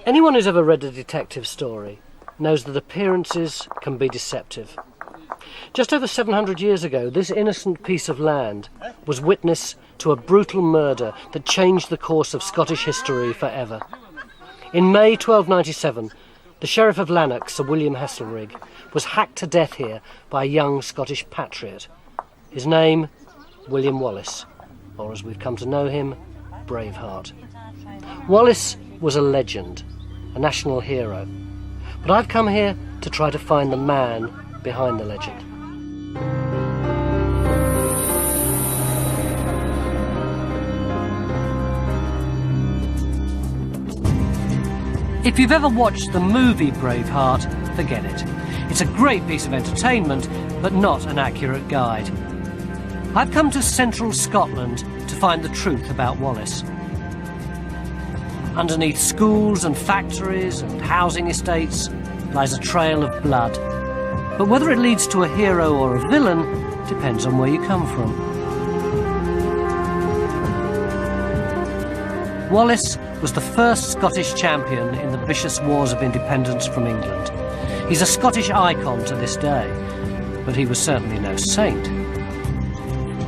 Anyone who's ever read a detective story knows that appearances can be deceptive. Just over 700 years ago, this innocent piece of land was witness to a brutal murder that changed the course of Scottish history forever. In May 1297, the Sheriff of Lanark, Sir William Heselrigg, was hacked to death here by a young Scottish patriot. His name, William Wallace, or as we've come to know him, Braveheart. Wallace was a legend, a national hero. But I've come here to try to find the man behind the legend. If you've ever watched the movie Braveheart, forget it. It's a great piece of entertainment, but not an accurate guide. I've come to central Scotland to find the truth about Wallace. Underneath schools and factories and housing estates lies a trail of blood. But whether it leads to a hero or a villain depends on where you come from. Wallace was the first Scottish champion in the vicious wars of independence from England. He's a Scottish icon to this day, but he was certainly no saint.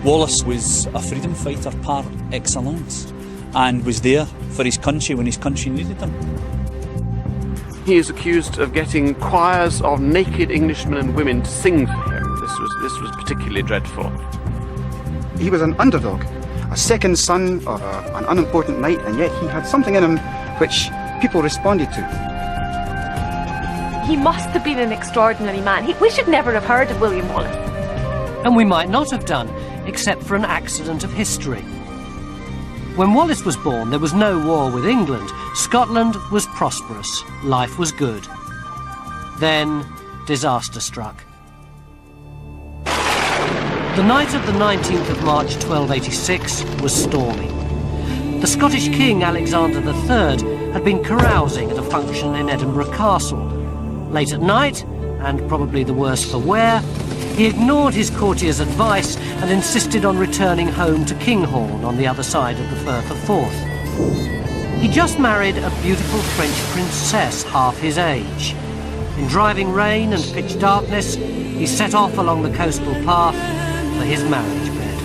Wallace was a freedom fighter par excellence and was there for his country when his country needed him. He is accused of getting choirs of naked Englishmen and women to sing for him. This was particularly dreadful. He was an underdog, a second son of an unimportant knight, and yet he had something in him which people responded to. He must have been an extraordinary man. We should never have heard of William Wallace. And we might not have done, except for an accident of history. When Wallace was born, there was no war with England. Scotland was prosperous. Life was good. Then, disaster struck. The night of the 19th of March 1286 was stormy. The Scottish King Alexander III had been carousing at a function in Edinburgh Castle. Late at night, and probably the worse for wear, he ignored his courtiers' advice and insisted on returning home to Kinghorn on the other side of the Firth of Forth. He just married a beautiful French princess half his age. In driving rain and pitch darkness, he set off along the coastal path for his marriage bed.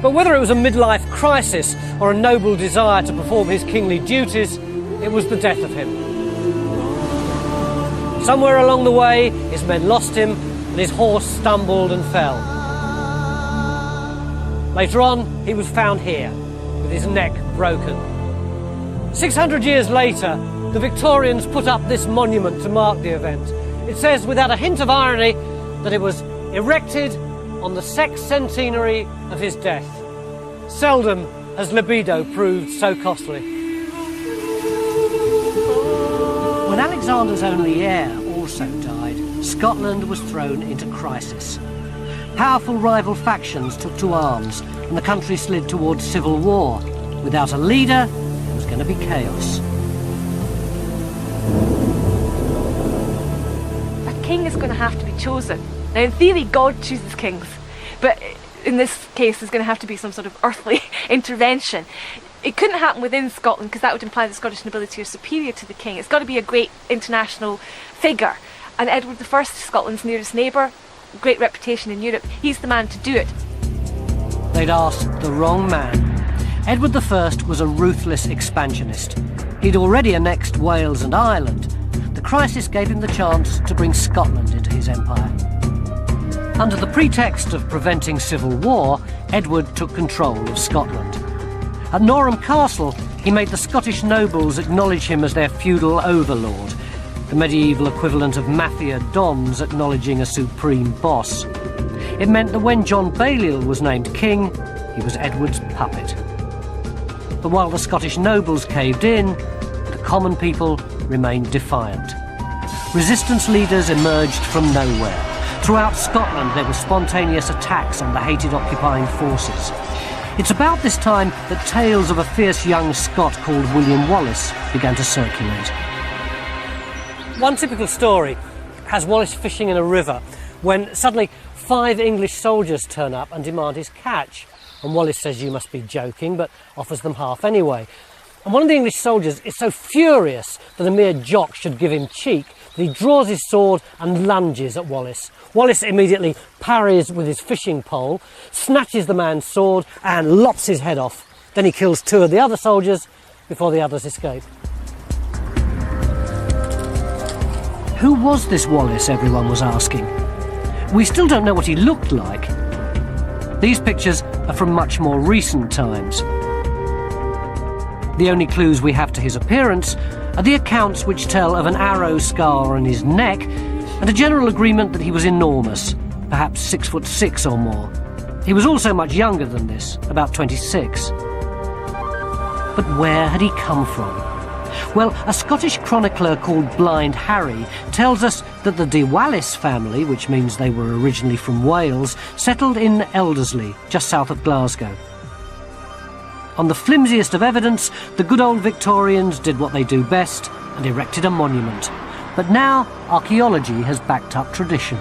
But whether it was a midlife crisis or a noble desire to perform his kingly duties, it was the death of him. Somewhere along the way, his men lost him and his horse stumbled and fell. Later on, he was found here, with his neck broken. 600 years later, the Victorians put up this monument to mark the event. It says, without a hint of irony, that it was erected on the sexcentenary of his death. Seldom has libido proved so costly. When Alexander's only heir also died, Scotland was thrown into crisis. Powerful rival factions took to arms, and the country slid towards civil war. Without a leader, there was going to be chaos. A king is going to have to be chosen. Now, in theory, God chooses kings, but in this case, there's going to have to be some sort of earthly intervention. It couldn't happen within Scotland because that would imply that Scottish nobility are superior to the king. It's got to be a great international figure. And Edward I, Scotland's nearest neighbour, great reputation in Europe, he's the man to do it. They'd asked the wrong man. Edward I was a ruthless expansionist. He'd already annexed Wales and Ireland. The crisis gave him the chance to bring Scotland into his empire. Under the pretext of preventing civil war, Edward took control of Scotland. At Norham Castle, he made the Scottish nobles acknowledge him as their feudal overlord, the medieval equivalent of mafia dons acknowledging a supreme boss. It meant that when John Balliol was named king, he was Edward's puppet. But while the Scottish nobles caved in, the common people remained defiant. Resistance leaders emerged from nowhere. Throughout Scotland, there were spontaneous attacks on the hated occupying forces. It's about this time that tales of a fierce young Scot called William Wallace began to circulate. One typical story has Wallace fishing in a river when suddenly 5 English soldiers turn up and demand his catch. And Wallace says you must be joking, but offers them half anyway. And one of the English soldiers is so furious that a mere jock should give him cheek that he draws his sword and lunges at Wallace. Wallace immediately parries with his fishing pole, snatches the man's sword and lops his head off. Then he kills 2 of the other soldiers before the others escape. Who was this Wallace, everyone was asking? We still don't know what he looked like. These pictures are from much more recent times. The only clues we have to his appearance are the accounts which tell of an arrow scar on his neck and a general agreement that he was enormous, perhaps 6'6" or more. He was also much younger than this, about 26. But where had he come from? Well, a Scottish chronicler called Blind Harry tells us that the de Wallace family, which means they were originally from Wales, settled in Elderslie, just south of Glasgow. On the flimsiest of evidence, the good old Victorians did what they do best and erected a monument. But now, archaeology has backed up tradition.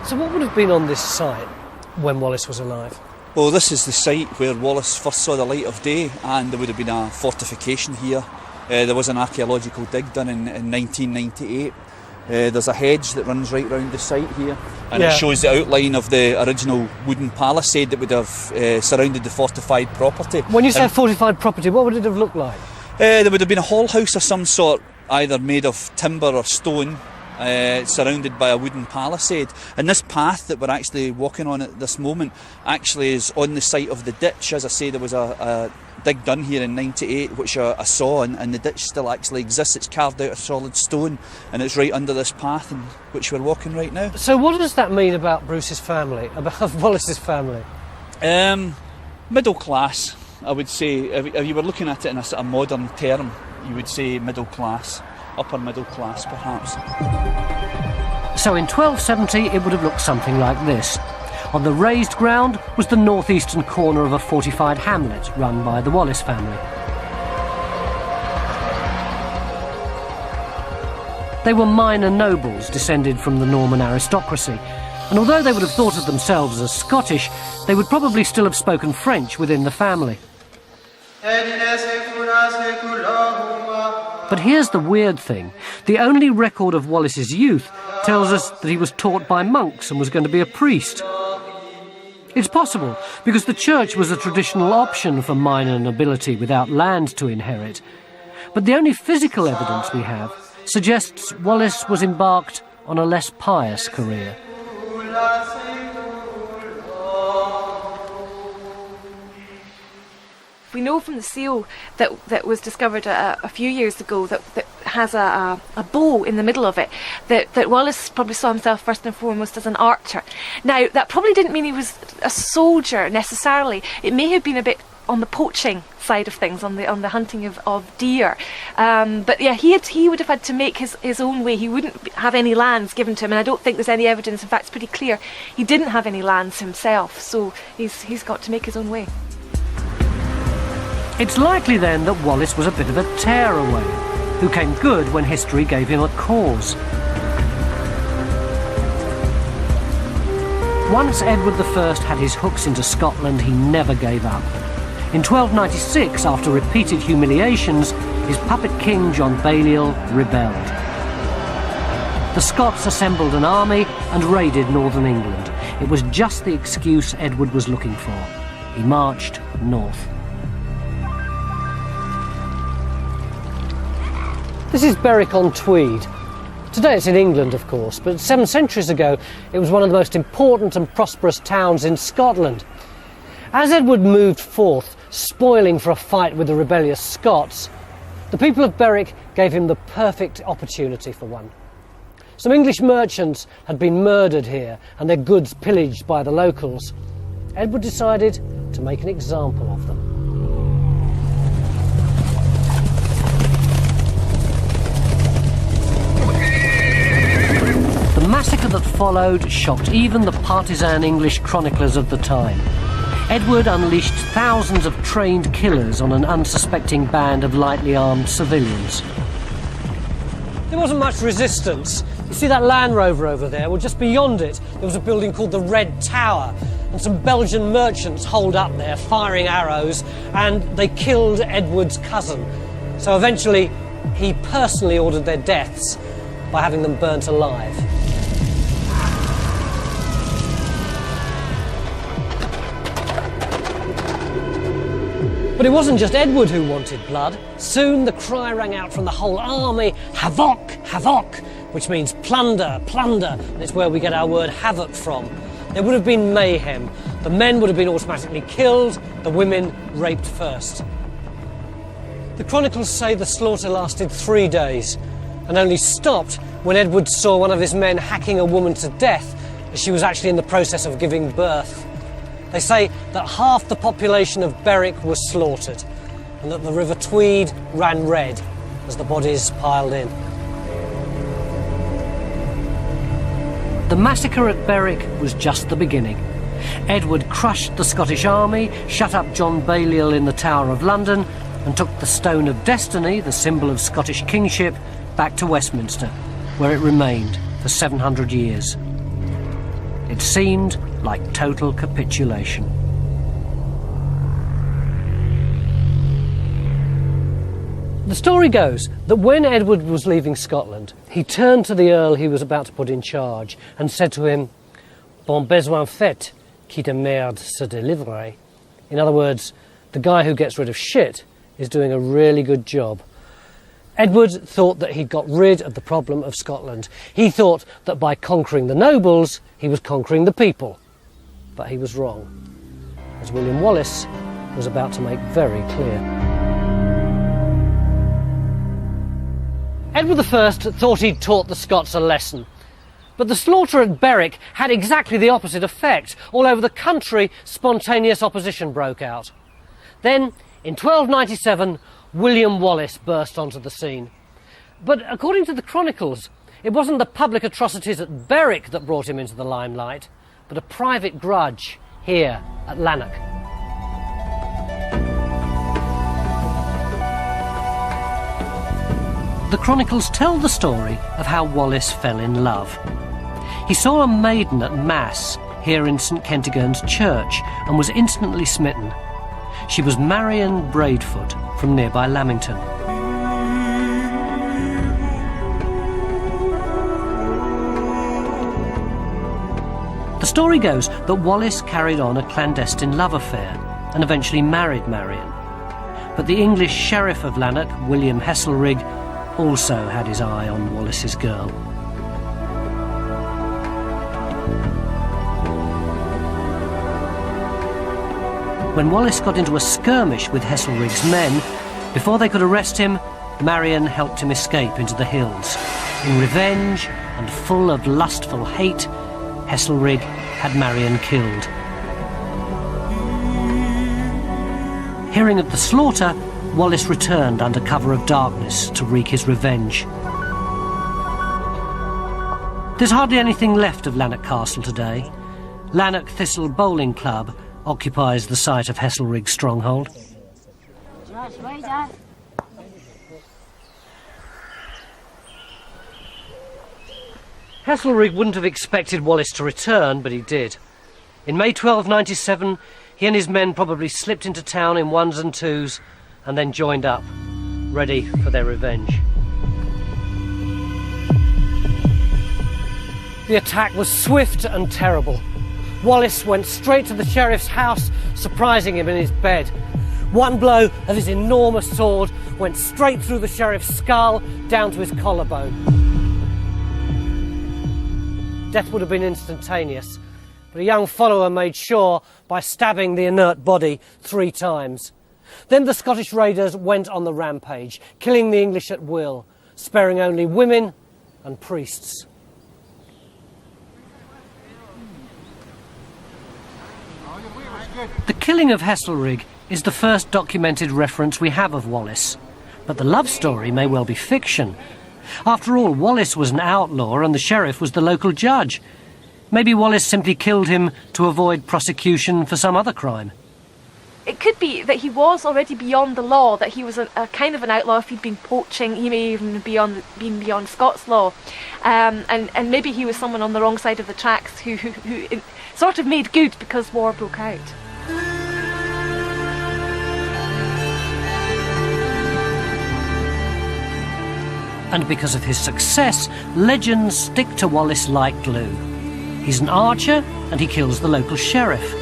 So what would have been on this site when Wallace was alive? Well, this is the site where Wallace first saw the light of day, and there would have been a fortification here. There was an archaeological dig done in 1998. There's a hedge that runs right round the site here, and it shows the outline of the original wooden palisade that would have surrounded the fortified property. When you say fortified property, what would it have looked like? There would have been a hall house of some sort, either made of timber or stone, surrounded by a wooden palisade. And this path that we're actually walking on at this moment actually is on the site of the ditch. As I say, there was a dig done here in 98 which I saw, and the ditch still actually exists. It's carved out of solid stone, and it's right under this path in which we're walking right now. So what does that mean about Bruce's family, about Wallace's family? Middle class, I would say. If you were looking at it in a sort of modern term, you would say middle class. Upper middle class, perhaps. So in 1270 it would have looked something like this. On the raised ground was the northeastern corner of a fortified hamlet run by the Wallace family. They were minor nobles descended from the Norman aristocracy, and although they would have thought of themselves as Scottish, they would probably still have spoken French within the family. But here's the weird thing. The only record of Wallace's youth tells us that he was taught by monks and was going to be a priest. It's possible, because the church was a traditional option for minor nobility without land to inherit. But the only physical evidence we have suggests Wallace was embarked on a less pious career. We know from the seal that was discovered a few years ago that has a bow in the middle of it, that Wallace probably saw himself first and foremost as an archer. Now, that probably didn't mean he was a soldier necessarily. It may have been a bit on the poaching side of things, on the hunting of deer. But yeah, he would have had to make his own way. He wouldn't have any lands given to him, and I don't think there's any evidence. In fact, it's pretty clear he didn't have any lands himself, so he's got to make his own way. It's likely then that Wallace was a bit of a tearaway, who came good when history gave him a cause. Once Edward I had his hooks into Scotland, he never gave up. In 1296, after repeated humiliations, his puppet king John Balliol rebelled. The Scots assembled an army and raided northern England. It was just the excuse Edward was looking for. He marched north. This is Berwick-on-Tweed. Today it's in England, of course, but 7 centuries ago it was one of the most important and prosperous towns in Scotland. As Edward moved forth, spoiling for a fight with the rebellious Scots, the people of Berwick gave him the perfect opportunity for one. Some English merchants had been murdered here and their goods pillaged by the locals. Edward decided to make an example of them. The massacre that followed shocked even the partisan English chroniclers of the time. Edward unleashed thousands of trained killers on an unsuspecting band of lightly armed civilians. There wasn't much resistance. You see that Land Rover over there? Well, just beyond it, there was a building called the Red Tower, and some Belgian merchants holed up there, firing arrows, and they killed Edward's cousin. So eventually, he personally ordered their deaths by having them burnt alive. But it wasn't just Edward who wanted blood. Soon the cry rang out from the whole army, "Havoc, havoc," which means plunder, plunder, and it's where we get our word havoc from. There would have been mayhem. The men would have been automatically killed, the women raped first. The chronicles say the slaughter lasted 3 days and only stopped when Edward saw one of his men hacking a woman to death as she was actually in the process of giving birth. They say that half the population of Berwick was slaughtered and that the River Tweed ran red as the bodies piled in. The massacre at Berwick was just the beginning. Edward crushed the Scottish army, shut up John Balliol in the Tower of London, and took the Stone of Destiny, the symbol of Scottish kingship, back to Westminster, where it remained for 700 years. It seemed like total capitulation. The story goes that when Edward was leaving Scotland, he turned to the Earl he was about to put in charge and said to him, "Bon besoin fait, qui de merde se délivre." In other words, the guy who gets rid of shit is doing a really good job. Edward thought that he'd got rid of the problem of Scotland. He thought that by conquering the nobles, he was conquering the people. But he was wrong, as William Wallace was about to make very clear. Edward I thought he'd taught the Scots a lesson. But the slaughter at Berwick had exactly the opposite effect. All over the country, spontaneous opposition broke out. Then, in 1297, William Wallace burst onto the scene. But according to the chronicles, it wasn't the public atrocities at Berwick that brought him into the limelight, but a private grudge here at Lanark. The chronicles tell the story of how Wallace fell in love. He saw a maiden at Mass here in St Kentigern's church and was instantly smitten. She was Marion Braveheart from nearby Lamington. The story goes that Wallace carried on a clandestine love affair and eventually married Marion. But the English Sheriff of Lanark, William Heselrigg, also had his eye on Wallace's girl. When Wallace got into a skirmish with Heselrigg's men, before they could arrest him, Marion helped him escape into the hills. In revenge and full of lustful hate, Heselrigg had Marion killed. Hearing of the slaughter, Wallace returned under cover of darkness to wreak his revenge. There's hardly anything left of Lanark Castle today. Lanark Thistle Bowling Club occupies the site of Heselrigg's stronghold. Heselrigg wouldn't have expected Wallace to return, but he did. In May 1297, he and his men probably slipped into town in ones and twos and then joined up, ready for their revenge. The attack was swift and terrible. Wallace went straight to the sheriff's house, surprising him in his bed. One blow of his enormous sword went straight through the sheriff's skull, down to his collarbone. Death would have been instantaneous, but a young follower made sure by stabbing the inert body 3 times. Then the Scottish raiders went on the rampage, killing the English at will, sparing only women and priests. The killing of Heselrigg is the first documented reference we have of Wallace, but the love story may well be fiction. After all, Wallace was an outlaw and the sheriff was the local judge. Maybe Wallace simply killed him to avoid prosecution for some other crime. it could be that he was already beyond the law, that he was a kind of an outlaw. If he'd been poaching, he may even been beyond Scots law, and maybe he was someone on the wrong side of the tracks who sort of made good because war broke out. And because of his success, legends stick to Wallace like glue. He's an archer and he kills the local sheriff.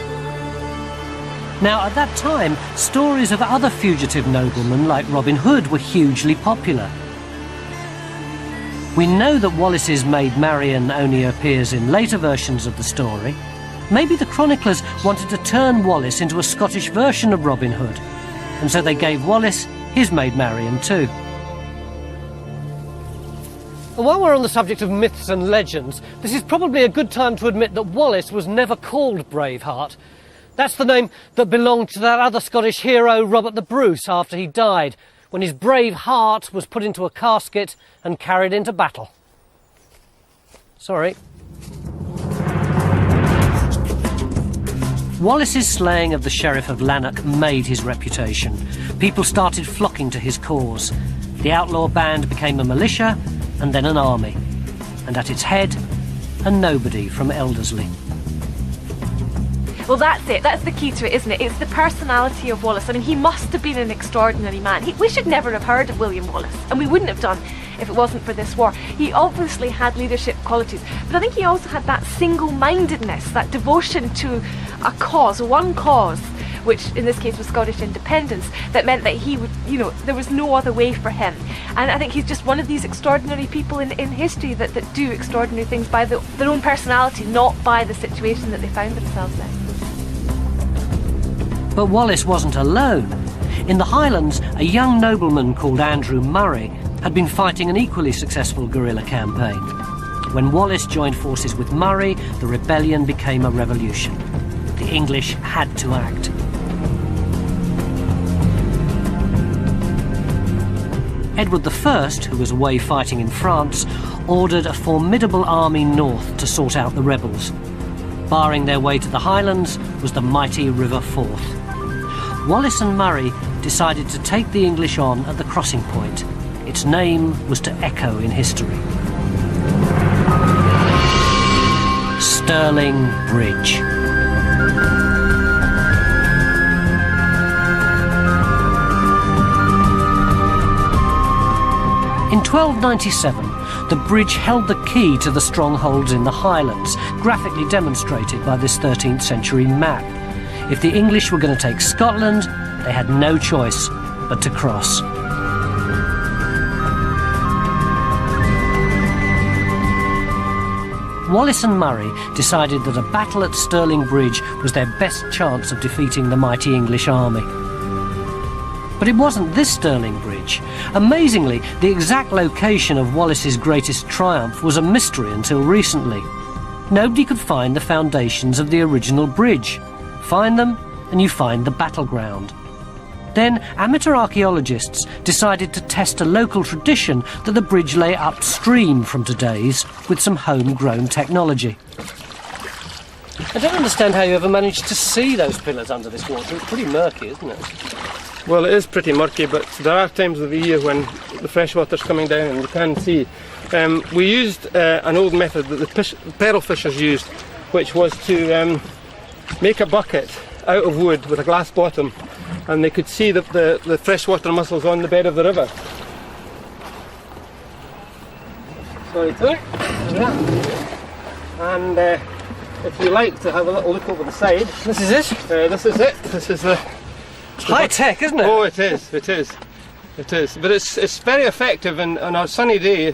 Now, at that time, stories of other fugitive noblemen like Robin Hood were hugely popular. We know that Wallace's maid Marian only appears in later versions of the story. Maybe the chroniclers wanted to turn Wallace into a Scottish version of Robin Hood, and so they gave Wallace his maid Marian too. And while we're on the subject of myths and legends, this is probably a good time to admit that Wallace was never called Braveheart. That's the name that belonged to that other Scottish hero, Robert the Bruce, after he died, when his brave heart was put into a casket and carried into battle. Sorry. Wallace's slaying of the Sheriff of Lanark made his reputation. People started flocking to his cause. The outlaw band became a militia, and then an army, and at its head, a nobody from Elderslie. Well, that's it. That's the key to it, isn't it? It's the personality of Wallace. I mean, he must have been an extraordinary man. We should never have heard of William Wallace, and we wouldn't have done if it wasn't for this war. He obviously had leadership qualities, but I think he also had that single-mindedness, that devotion to a cause, one cause, which in this case was Scottish independence, that meant that he would, there was no other way for him. And I think he's just one of these extraordinary people in history that do extraordinary things by their own personality, not by the situation that they found themselves in. But Wallace wasn't alone. In the Highlands, a young nobleman called Andrew Moray had been fighting an equally successful guerrilla campaign. When Wallace joined forces with Moray, the rebellion became a revolution. The English had to act. Edward I, who was away fighting in France, ordered a formidable army north to sort out the rebels. Barring their way to the Highlands was the mighty River Forth. Wallace and Moray decided to take the English on at the crossing point. Its name was to echo in history. Stirling Bridge. In 1297, the bridge held the key to the strongholds in the Highlands, graphically demonstrated by this 13th century map. If the English were going to take Scotland, they had no choice but to cross. Wallace and Moray decided that a battle at Stirling Bridge was their best chance of defeating the mighty English army. But it wasn't this Stirling Bridge. Amazingly, the exact location of Wallace's greatest triumph was a mystery until recently. Nobody could find the foundations of the original bridge. Find them, and you find the battleground. Then amateur archaeologists decided to test a local tradition that the bridge lay upstream from today's with some homegrown technology. I don't understand how you ever managed to see those pillars under this water. It's pretty murky, isn't it? Well, it is pretty murky, but there are times of the year when the fresh water's coming down and you can see. We used an old method that the pearl fishers used, which was to make a bucket out of wood with a glass bottom, and they could see the freshwater mussels on the bed of the river. Sorry, there we are. And if you like to have a little look over the side, This is it? this is it. This is the High tech, isn't it? Oh, it is. It is. It is. But it's very effective, and on a sunny day,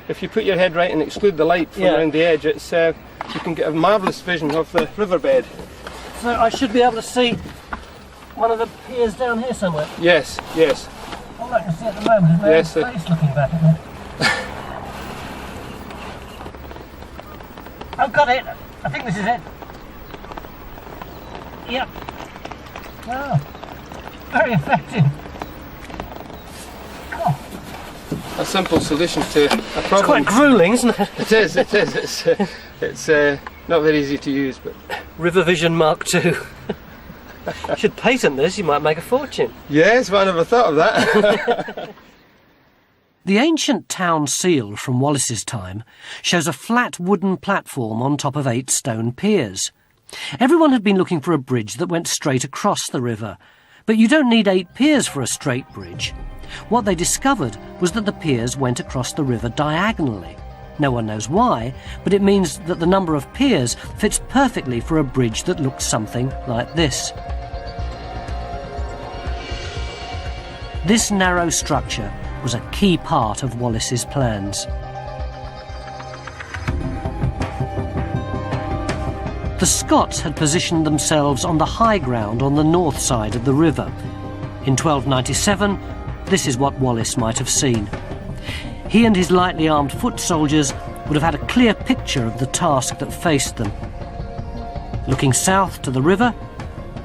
if you put your head right and exclude the light from around the edge, it's you can get a marvellous vision of the riverbed. So I should be able to see one of the piers down here somewhere. Yes, yes. All I can see at the moment is my Yes, own face looking back at me. I've got it. I think this is it. Yep. Oh, very effective. Oh, A simple solution to a problem. it's quite gruelling, isn't it? It is. It is. It's not very easy to use, but River Vision Mark II. You should patent this, you might make a fortune. Yes, I never thought of that. The ancient town seal from Wallace's time shows a flat wooden platform on top of 8 stone piers. Everyone had been looking for a bridge that went straight across the river, but you don't need 8 piers for a straight bridge. What they discovered was that the piers went across the river diagonally. No one knows why, but it means that the number of piers fits perfectly for a bridge that looked something like this. This narrow structure was a key part of Wallace's plans. The Scots had positioned themselves on the high ground on the north side of the river. In 1297, this is what Wallace might have seen. He and his lightly armed foot soldiers would have had a clear picture of the task that faced them. Looking south to the river,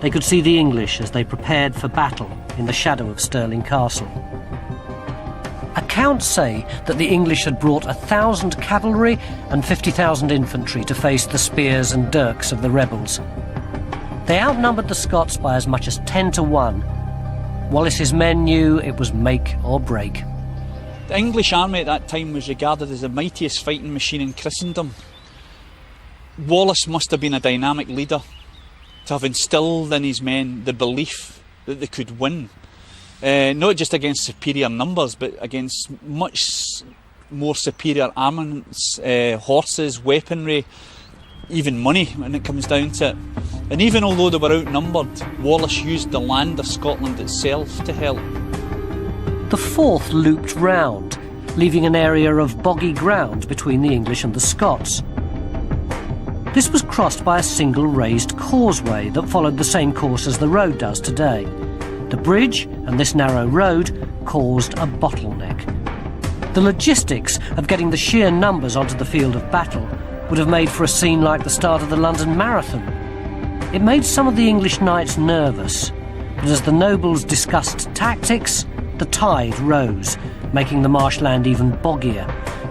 they could see the English as they prepared for battle in the shadow of Stirling Castle. Accounts say that the English had brought 1,000 cavalry and 50,000 infantry to face the spears and dirks of the rebels. They outnumbered the Scots by as much as 10 to 1. Wallace's men knew it was make or break. The English army at that time was regarded as the mightiest fighting machine in Christendom. Wallace must have been a dynamic leader to have instilled in his men the belief that they could win. Not just against superior numbers, but against much more superior armaments, horses, weaponry, even money when it comes down to it. And even although they were outnumbered, Wallace used the land of Scotland itself to help. The fourth looped round, leaving an area of boggy ground between the English and the Scots. This was crossed by a single raised causeway that followed the same course as the road does today. The bridge and this narrow road caused a bottleneck. The logistics of getting the sheer numbers onto the field of battle would have made for a scene like the start of the London Marathon. It made some of the English knights nervous, but as the nobles discussed tactics, the tide rose, making the marshland even boggier.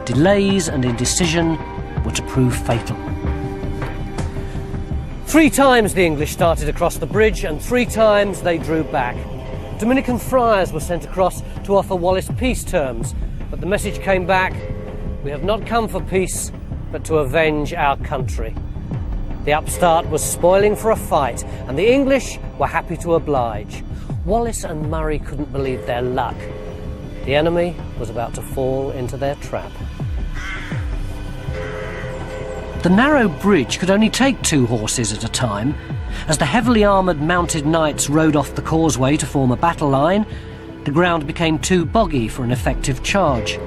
Delays and indecision were to prove fatal. 3 times the English started across the bridge, and 3 times they drew back. Dominican friars were sent across to offer Wallace peace terms, but the message came back: "We have not come for peace, but to avenge our country." The upstart was spoiling for a fight, and the English were happy to oblige. Wallace and Murray couldn't believe their luck. The enemy was about to fall into their trap. The narrow bridge could only take 2 horses at a time. As the heavily armoured mounted knights rode off the causeway to form a battle line, the ground became too boggy for an effective charge.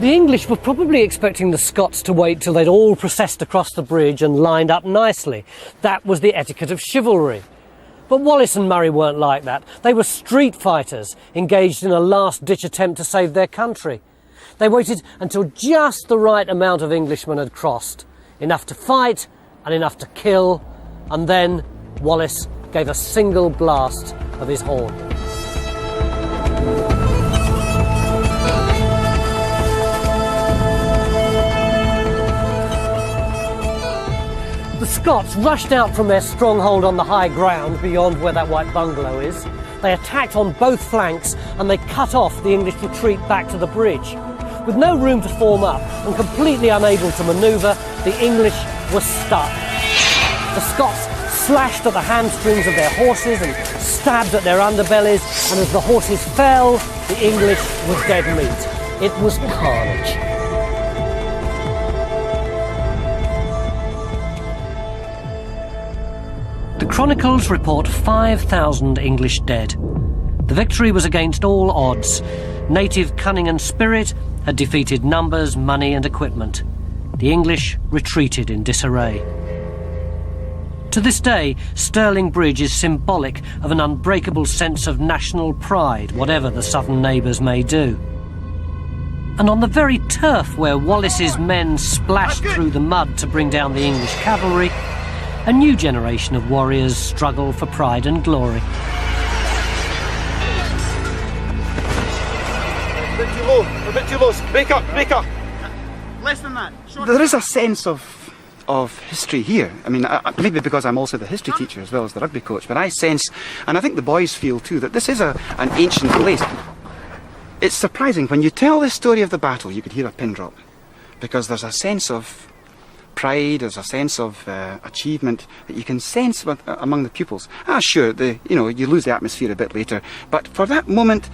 The English were probably expecting the Scots to wait till they'd all processed across the bridge and lined up nicely. That was the etiquette of chivalry. But Wallace and Murray weren't like that. They were street fighters, engaged in a last-ditch attempt to save their country. They waited until just the right amount of Englishmen had crossed, enough to fight and enough to kill, and then Wallace gave a single blast of his horn. The Scots rushed out from their stronghold on the high ground beyond where that white bungalow is. They attacked on both flanks and they cut off the English retreat back to the bridge. With no room to form up and completely unable to manoeuvre, the English were stuck. The Scots slashed at the hamstrings of their horses and stabbed at their underbellies, and as the horses fell, the English were dead meat. It was carnage. The chronicles report 5,000 English dead. The victory was against all odds. Native cunning and spirit had defeated numbers, money and equipment. The English retreated in disarray. To this day, Stirling Bridge is symbolic of an unbreakable sense of national pride, whatever the southern neighbours may do. And on the very turf where Wallace's men splashed through the mud to bring down the English cavalry, a new generation of warriors struggle for pride and glory. A bit too low. Break up. Less than that. There is a sense of of history here. I mean, maybe because I'm also the history teacher as well as the rugby coach, but I sense, and I think the boys feel too, that this is an ancient place. It's surprising, when you tell the story of the battle, you could hear a pin drop, because there's a sense of pride, there's a sense of achievement that you can sense among the pupils. Sure, you lose the atmosphere a bit later, but for that moment,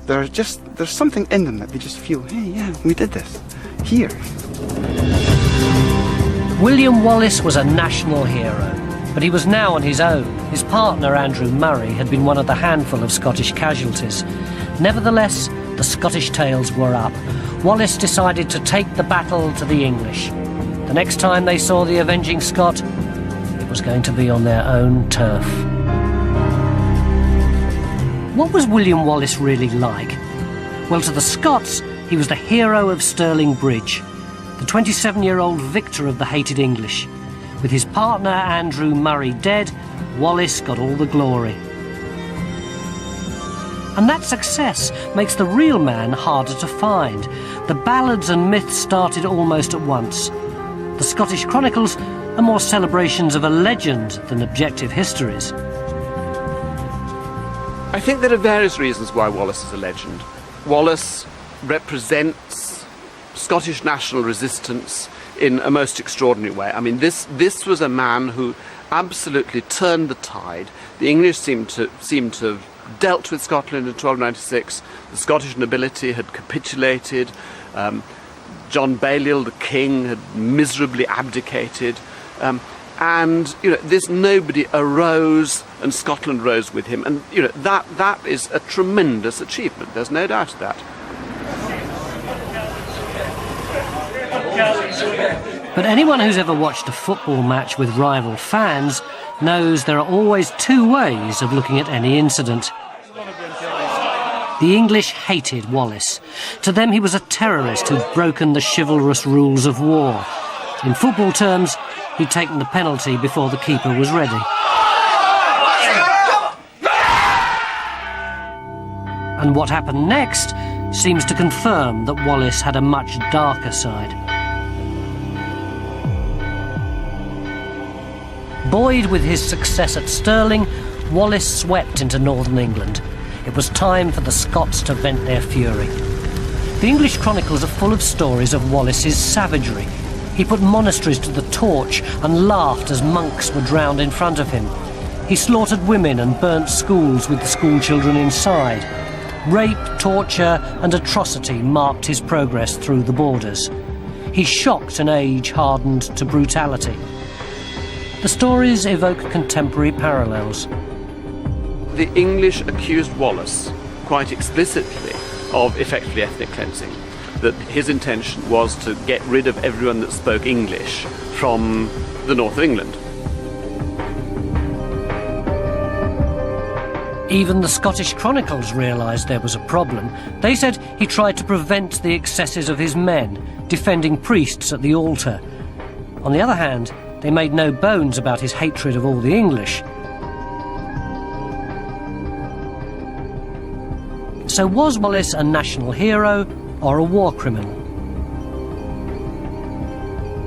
there's something in them that they just feel, hey, yeah, we did this here. William Wallace was a national hero, but he was now on his own. His partner, Andrew Moray, had been one of the handful of Scottish casualties. Nevertheless, the Scottish tales were up. Wallace decided to take the battle to the English. The next time they saw the avenging Scot, it was going to be on their own turf. What was William Wallace really like? Well, to the Scots, he was the hero of Stirling Bridge, the 27-year-old victor of the hated English. With his partner Andrew Moray dead, Wallace got all the glory. And that success makes the real man harder to find. The ballads and myths started almost at once. The Scottish chronicles are more celebrations of a legend than objective histories. I think there are various reasons why Wallace is a legend. Wallace represents Scottish national resistance in a most extraordinary way. I mean, this was a man who absolutely turned the tide. The English seemed to have dealt with Scotland in 1296. The Scottish nobility had capitulated. John Balliol, the king, had miserably abdicated. And this nobody arose, and Scotland rose with him. And that is a tremendous achievement. There's no doubt of that. But anyone who's ever watched a football match with rival fans knows there are always two ways of looking at any incident. The English hated Wallace. To them he was a terrorist who'd broken the chivalrous rules of war. In football terms, he'd taken the penalty before the keeper was ready. And what happened next seems to confirm that Wallace had a much darker side. Buoyed with his success at Stirling, Wallace swept into northern England. It was time for the Scots to vent their fury. The English chronicles are full of stories of Wallace's savagery. He put monasteries to the torch and laughed as monks were drowned in front of him. He slaughtered women and burnt schools with the schoolchildren inside. Rape, torture and atrocity marked his progress through the borders. He shocked an age hardened to brutality. The stories evoke contemporary parallels. The English accused Wallace quite explicitly of effectively ethnic cleansing, that his intention was to get rid of everyone that spoke English from the north of England. Even the Scottish chronicles realised there was a problem. They said he tried to prevent the excesses of his men, defending priests at the altar. On the other hand, they made no bones about his hatred of all the English. So was Wallace a national hero or a war criminal?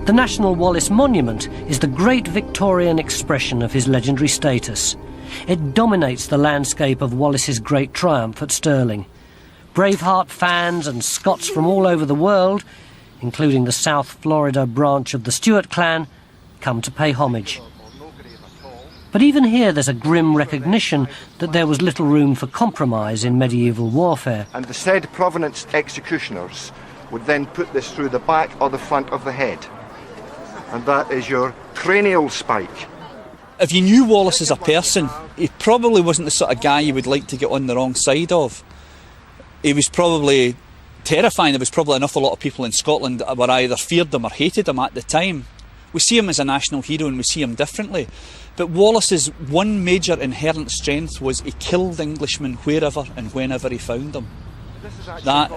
The National Wallace Monument is the great Victorian expression of his legendary status. It dominates the landscape of Wallace's great triumph at Stirling. Braveheart fans and Scots from all over the world, including the South Florida branch of the Stuart clan, come to pay homage. But even here there's a grim recognition that there was little room for compromise in medieval warfare. And the said Provenance executioners would then put this through the back or the front of the head. And that is your cranial spike. If you knew Wallace as a person, he probably wasn't the sort of guy you would like to get on the wrong side of. He was probably terrifying. There was probably an awful lot of people in Scotland that were either feared him or hated him at the time. We see him as a national hero and we see him differently. But Wallace's one major inherent strength was he killed Englishmen wherever and whenever he found them. That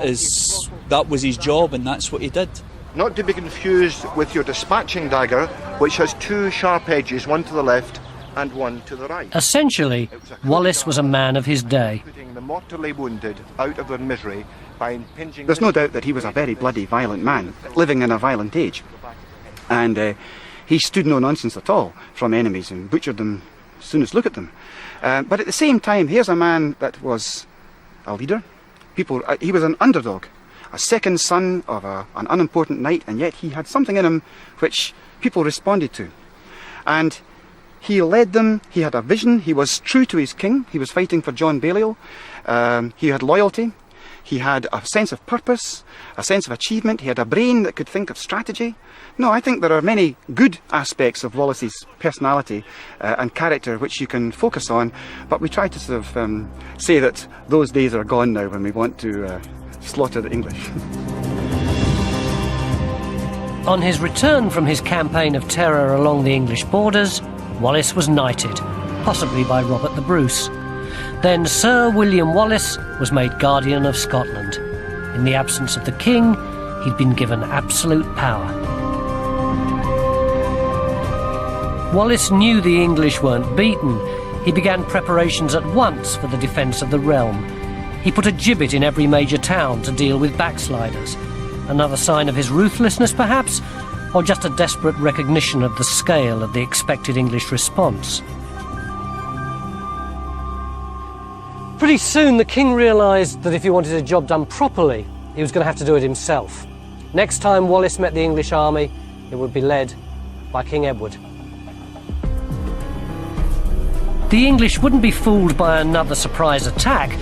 was his job, and that's what he did. Not to be confused with your dispatching dagger, which has two sharp edges, one to the left and one to the right. Essentially, Wallace was a man of his day. Putting the mortally wounded out of their misery by There's no doubt that he was a very bloody, violent man, living in a violent age. And he stood no nonsense at all from enemies and butchered them as soon as look at them. But at the same time, here's a man that was a leader. He was an underdog, a second son of an unimportant knight, and yet he had something in him which people responded to. And he led them, he had a vision, he was true to his king, he was fighting for John Balliol, he had loyalty, he had a sense of purpose, a sense of achievement, he had a brain that could think of strategy. No, I think there are many good aspects of Wallace's personality and character which you can focus on, but we try to sort of say that those days are gone now when we want to slaughter the English. On his return from his campaign of terror along the English borders, Wallace was knighted, possibly by Robert the Bruce. Then Sir William Wallace was made Guardian of Scotland. In the absence of the king, he'd been given absolute power. Wallace knew the English weren't beaten. He began preparations at once for the defence of the realm. He put a gibbet in every major town to deal with backsliders. Another sign of his ruthlessness, perhaps, or just a desperate recognition of the scale of the expected English response. Pretty soon the king realised that if he wanted a job done properly, he was going to have to do it himself. Next time Wallace met the English army, it would be led by King Edward. The English wouldn't be fooled by another surprise attack,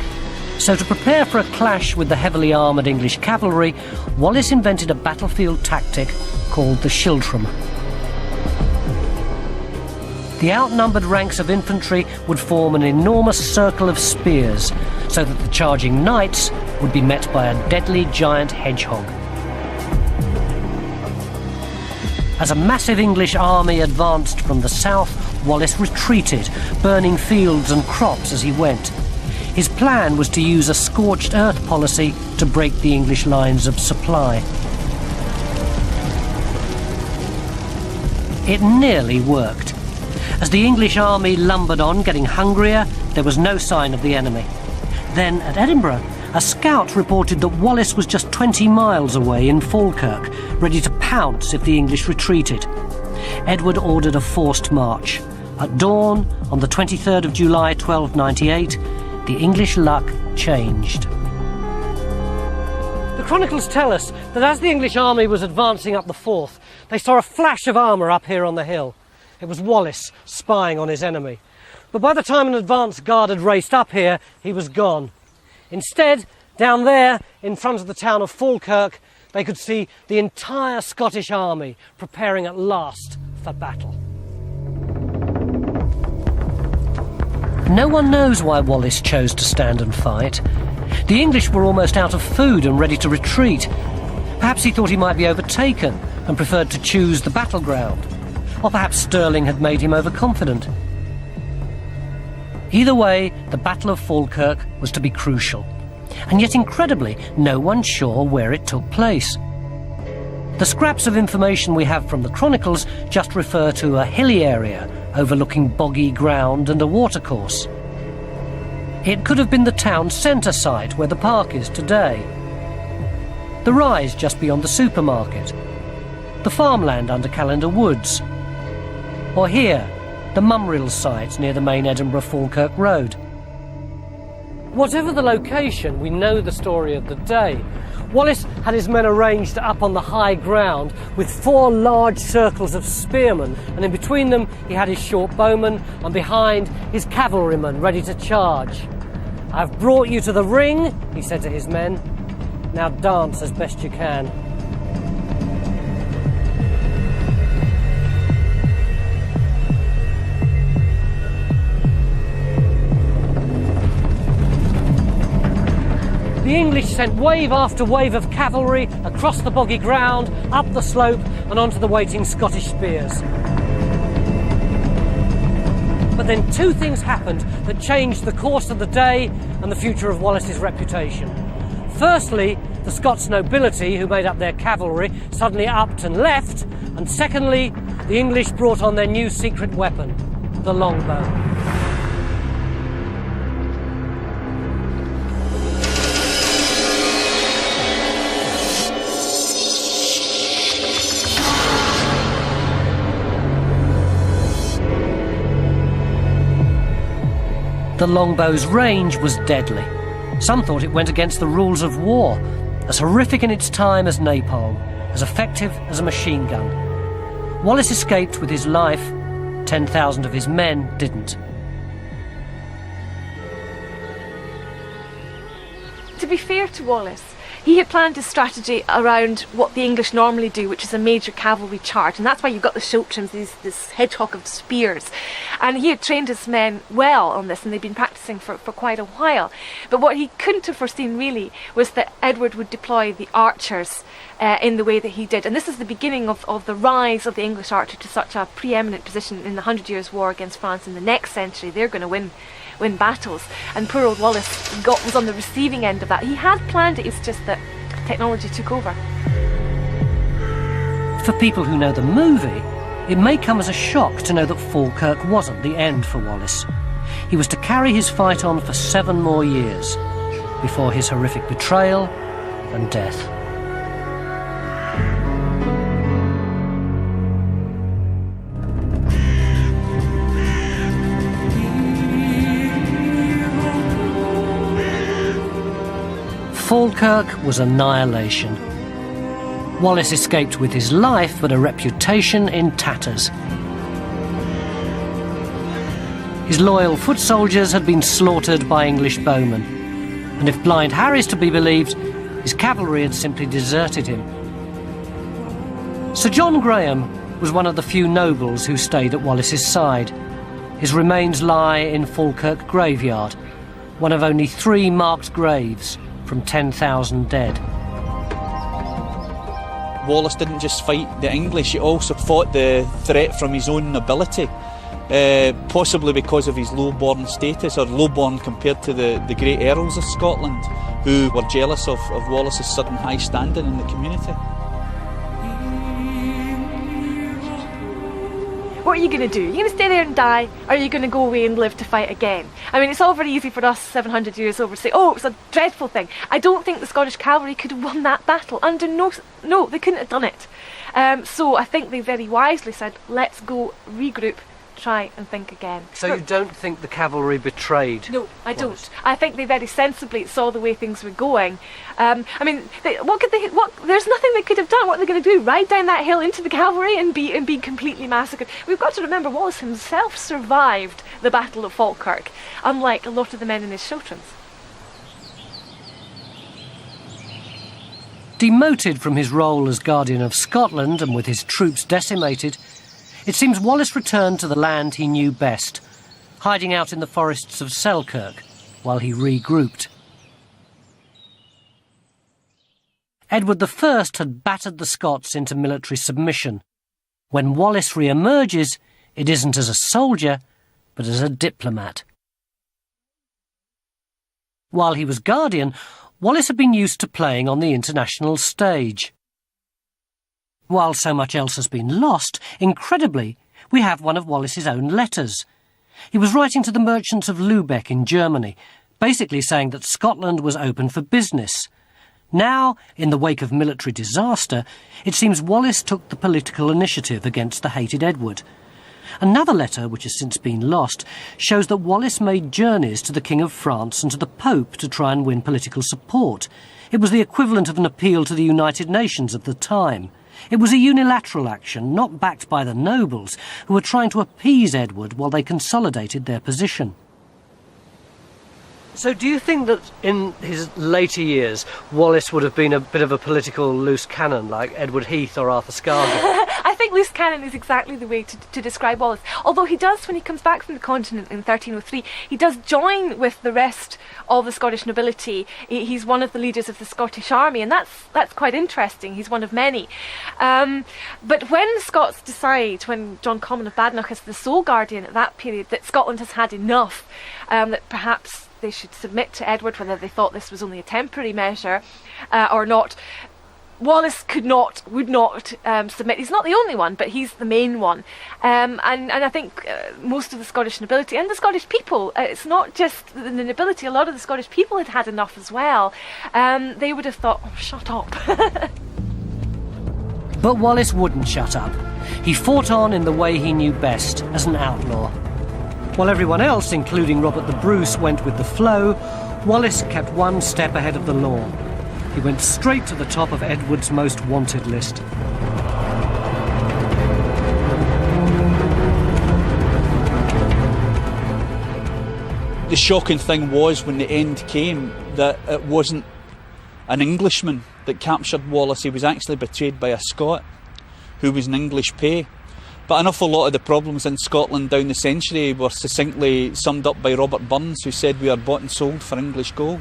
so to prepare for a clash with the heavily armoured English cavalry, Wallace invented a battlefield tactic called the schiltrom. The outnumbered ranks of infantry would form an enormous circle of spears, so that the charging knights would be met by a deadly giant hedgehog. As a massive English army advanced from the south, Wallace retreated, burning fields and crops as he went. His plan was to use a scorched earth policy to break the English lines of supply. It nearly worked. As the English army lumbered on, getting hungrier, there was no sign of the enemy. Then, at Edinburgh, a scout reported that Wallace was just 20 miles away in Falkirk, ready to pounce if the English retreated. Edward ordered a forced march. At dawn, on the 23rd of July 1298, the English luck changed. The chronicles tell us that as the English army was advancing up the Forth, they saw a flash of armour up here on the hill. It was Wallace spying on his enemy. But by the time an advance guard had raced up here, he was gone. Instead, down there, in front of the town of Falkirk, they could see the entire Scottish army preparing at last for battle. No one knows why Wallace chose to stand and fight. The English were almost out of food and ready to retreat. Perhaps he thought he might be overtaken and preferred to choose the battleground. Or perhaps Stirling had made him overconfident. Either way, the Battle of Falkirk was to be crucial. And yet, incredibly, no one's sure where it took place. The scraps of information we have from the chronicles just refer to a hilly area overlooking boggy ground and a watercourse. It could have been the town centre site where the park is today, the rise just beyond the supermarket, the farmland under Callender Woods, or here, the Mumrill site near the main Edinburgh-Falkirk road. Whatever the location, we know the story of the day. Wallace had his men arranged up on the high ground with 4 large circles of spearmen, and in between them he had his short bowmen, and behind his cavalrymen ready to charge. "I've brought you to the ring," he said to his men. "Now dance as best you can." The English sent wave after wave of cavalry across the boggy ground, up the slope and onto the waiting Scottish spears. But then 2 things happened that changed the course of the day and the future of Wallace's reputation. Firstly, the Scots nobility who made up their cavalry suddenly upped and left, and secondly, the English brought on their new secret weapon, the longbow. The longbow's range was deadly. Some thought it went against the rules of war, as horrific in its time as napalm, as effective as a machine gun. Wallace escaped with his life. 10,000 of his men didn't. To be fair to Wallace, he had planned his strategy around what the English normally do, which is a major cavalry charge, and that's why you've got the schiltrons, this hedgehog of spears. And he had trained his men well on this, and they'd been practicing for quite a while. But what he couldn't have foreseen really was that Edward would deploy the archers in the way that he did. And this is the beginning of the rise of the English archer to such a preeminent position in the 100 Years' War against France in the next century. They're going to win battles, and poor old Wallace was on the receiving end of that. He had planned it, it's just that technology took over. For people who know the movie, it may come as a shock to know that Falkirk wasn't the end for Wallace. He was to carry his fight on for 7 more years, before his horrific betrayal and death. Falkirk was annihilation. Wallace escaped with his life, but a reputation in tatters. His loyal foot soldiers had been slaughtered by English bowmen, and if Blind Harry's to be believed, his cavalry had simply deserted him. Sir John Graham was one of the few nobles who stayed at Wallace's side. His remains lie in Falkirk graveyard, one of only 3 marked graves from 10,000 dead. Wallace didn't just fight the English, he also fought the threat from his own nobility, possibly because of his low-born status, or low-born compared to the great earls of Scotland, who were jealous of Wallace's sudden high standing in the community. What are you going to do? Are you going to stay there and die, or are you going to go away and live to fight again? I mean, it's all very easy for us 700 years over to say, oh, it was a dreadful thing. I don't think the Scottish cavalry could have won that battle. Under no, they couldn't have done it. So I think they very wisely said, let's go regroup, try and think again. So you don't think the cavalry betrayed? No, I don't. I think they very sensibly saw the way things were going. I mean, there's nothing they could have done. What are they going to do? Ride down that hill into the cavalry and be completely massacred? We've got to remember Wallace himself survived the Battle of Falkirk, unlike a lot of the men in his schiltrons. Demoted from his role as Guardian of Scotland and with his troops decimated, it seems Wallace returned to the land he knew best, hiding out in the forests of Selkirk while he regrouped. Edward I had battered the Scots into military submission. When Wallace re-emerges, it isn't as a soldier, but as a diplomat. While he was Guardian, Wallace had been used to playing on the international stage. While so much else has been lost, incredibly, we have one of Wallace's own letters. He was writing to the merchants of Lubeck in Germany, basically saying that Scotland was open for business. Now, in the wake of military disaster, it seems Wallace took the political initiative against the hated Edward. Another letter, which has since been lost, shows that Wallace made journeys to the King of France and to the Pope to try and win political support. It was the equivalent of an appeal to the United Nations of the time. It was a unilateral action, not backed by the nobles, who were trying to appease Edward while they consolidated their position. So do you think that in his later years, Wallace would have been a bit of a political loose cannon, like Edward Heath or Arthur Scargill? I think loose cannon is exactly the way to describe Wallace. Although he does, when he comes back from the continent in 1303, he does join with the rest of the Scottish nobility. He's one of the leaders of the Scottish army, and that's quite interesting. He's one of many. But when the Scots decide, when John Comyn of Badenoch is the sole guardian at that period, that Scotland has had enough, that perhaps they should submit to Edward, whether they thought this was only a temporary measure or not, Wallace would not submit. He's not the only one, but he's the main one. And I think most of the Scottish nobility and the Scottish people, it's not just the nobility, a lot of the Scottish people had had enough as well. They would have thought, oh, shut up. But Wallace wouldn't shut up. He fought on in the way he knew best, as an outlaw. While everyone else, including Robert the Bruce, went with the flow, Wallace kept one step ahead of the law. He went straight to the top of Edward's most wanted list. The shocking thing was when the end came that it wasn't an Englishman that captured Wallace. He was actually betrayed by a Scot who was an English pay. But an awful lot of the problems in Scotland down the century were succinctly summed up by Robert Burns, who said we are bought and sold for English gold.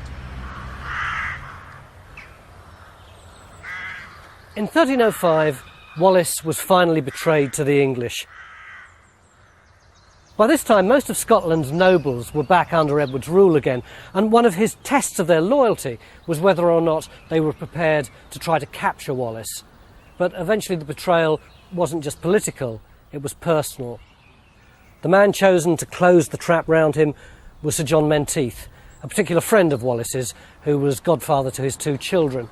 In 1305, Wallace was finally betrayed to the English. By this time, most of Scotland's nobles were back under Edward's rule again, and one of his tests of their loyalty was whether or not they were prepared to try to capture Wallace. But eventually the betrayal wasn't just political, it was personal. The man chosen to close the trap round him was Sir John Menteith, a particular friend of Wallace's, who was godfather to his 2 children.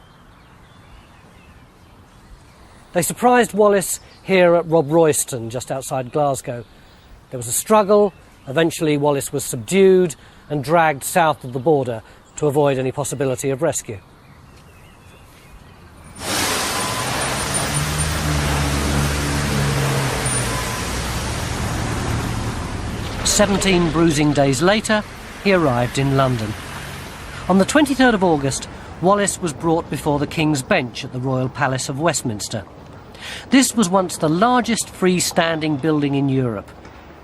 They surprised Wallace here at Rob Royston, just outside Glasgow. There was a struggle. Eventually Wallace was subdued and dragged south of the border to avoid any possibility of rescue. "17 bruising days later, he arrived in London. On the 23rd of August, Wallace was brought before the King's Bench at the Royal Palace of Westminster. This was once the largest freestanding building in Europe.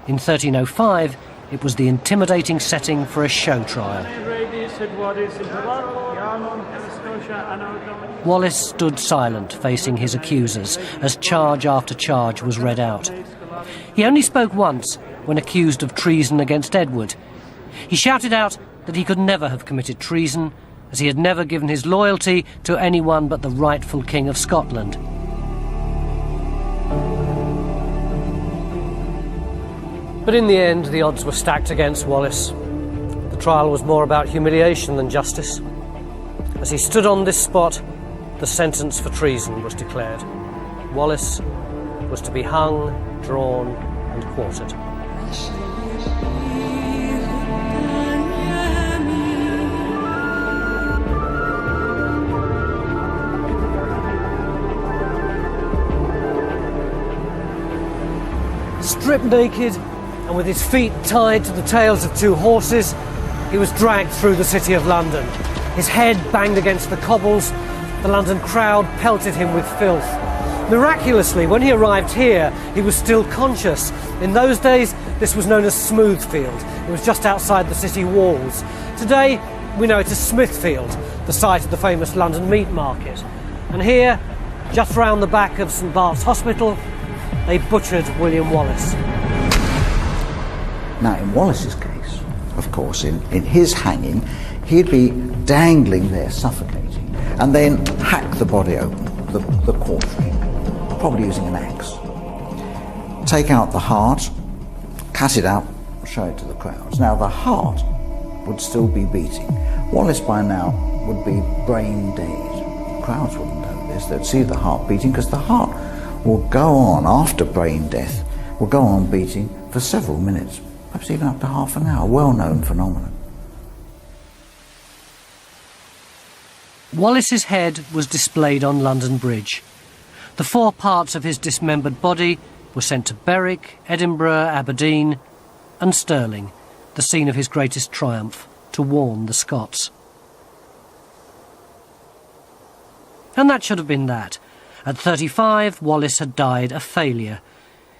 In 1305, it was the intimidating setting for a show trial. Wallace stood silent, facing his accusers, as charge after charge was read out. He only spoke once, when accused of treason against Edward. He shouted out that he could never have committed treason, as he had never given his loyalty to anyone but the rightful King of Scotland. But in the end, the odds were stacked against Wallace. The trial was more about humiliation than justice. As he stood on this spot, the sentence for treason was declared. Wallace was to be hung, drawn, and quartered. Stripped naked, and with his feet tied to the tails of 2 horses, he was dragged through the city of London. His head banged against the cobbles. The London crowd pelted him with filth. Miraculously, when he arrived here, he was still conscious. In those days, this was known as Smoothfield. It was just outside the city walls. Today, we know it as Smithfield, the site of the famous London meat market. And here, just round the back of St Bart's Hospital, they butchered William Wallace. Now, in Wallace's case, of course, in his hanging, he'd be dangling there, suffocating, and then hack the body open, the quartering, probably using an axe. Take out the heart, cut it out, show it to the crowds. Now, the heart would still be beating. Wallace, by now, would be brain dead. Crowds wouldn't know this. They'd see the heart beating, because the heart will go on, after brain death, will go on beating for several minutes, perhaps even up to half an hour. Well-known phenomenon. Wallace's head was displayed on London Bridge. The 4 parts of his dismembered body were sent to Berwick, Edinburgh, Aberdeen and Stirling, the scene of his greatest triumph, to warn the Scots. And that should have been that. At 35, Wallace had died a failure.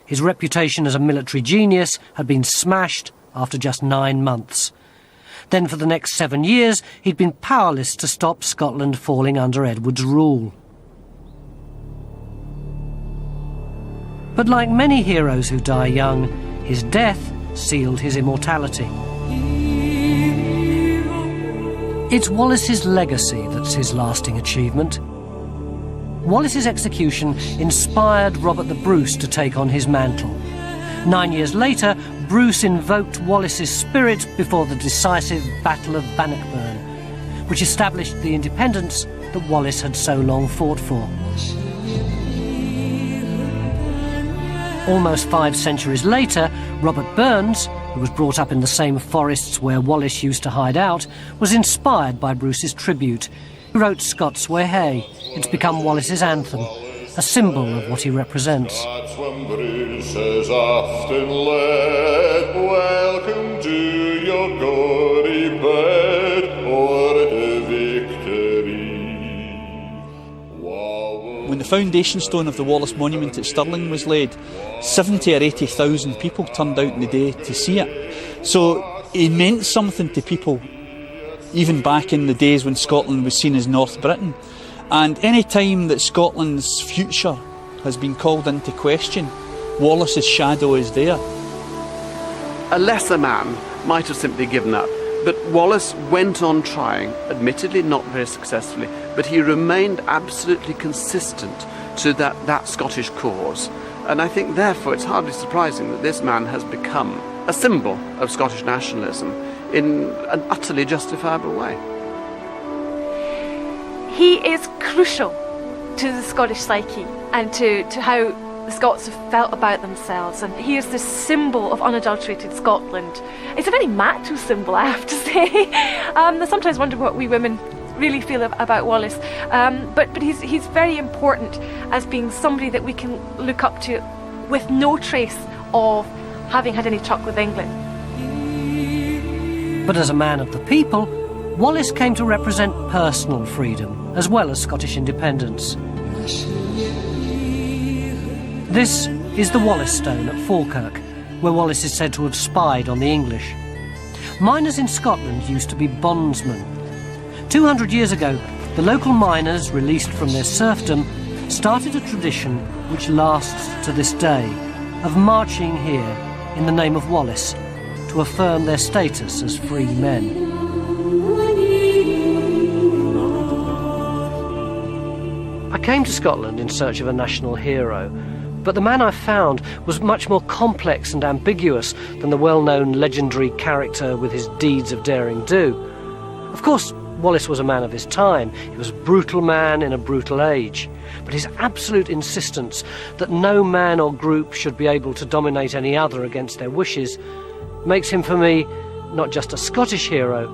His reputation as a military genius had been smashed after just 9 months. Then for the next 7 years, he'd been powerless to stop Scotland falling under Edward's rule. But like many heroes who die young, his death sealed his immortality. It's Wallace's legacy that's his lasting achievement. Wallace's execution inspired Robert the Bruce to take on his mantle. 9 years later, Bruce invoked Wallace's spirit before the decisive Battle of Bannockburn, which established the independence that Wallace had so long fought for. Almost 5 centuries later, Robert Burns, who was brought up in the same forests where Wallace used to hide out, was inspired by Bruce's tribute. He wrote Scots Wha Hae. It's become Wallace's anthem, a symbol of what he represents. That's when Bruce has often led, welcome to your gory bed, or to victory. When the foundation stone of the Wallace Monument at Stirling was laid, 70 or 80,000 people turned out in the day to see it. So he meant something to people, even back in the days when Scotland was seen as North Britain. And any time that Scotland's future has been called into question, Wallace's shadow is there. A lesser man might have simply given up, but Wallace went on trying, admittedly not very successfully, but he remained absolutely consistent to that Scottish cause. And I think therefore it's hardly surprising that this man has become a symbol of Scottish nationalism in an utterly justifiable way. He is crucial to the Scottish psyche and to how the Scots have felt about themselves, and he is the symbol of unadulterated Scotland. It's a very macho symbol, I have to say. I sometimes wonder what we women really feel about Wallace, but he's very important as being somebody that we can look up to with no trace of having had any truck with England. But as a man of the people, Wallace came to represent personal freedom as well as Scottish independence. This is the Wallace Stone at Falkirk, where Wallace is said to have spied on the English. Miners in Scotland used to be bondsmen. 200 years ago, the local miners, released from their serfdom, started a tradition which lasts to this day, of marching here in the name of Wallace to affirm their status as free men. I came to Scotland in search of a national hero, but the man I found was much more complex and ambiguous than the well-known legendary character with his deeds of daring do. Of course, Wallace was a man of his time. He was a brutal man in a brutal age. But his absolute insistence that no man or group should be able to dominate any other against their wishes makes him, for me, not just a Scottish hero,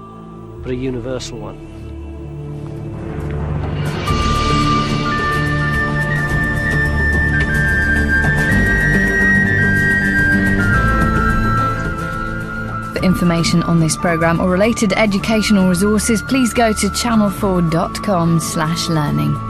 but a universal one. For information on this programme or related educational resources, please go to channel4.com/learning.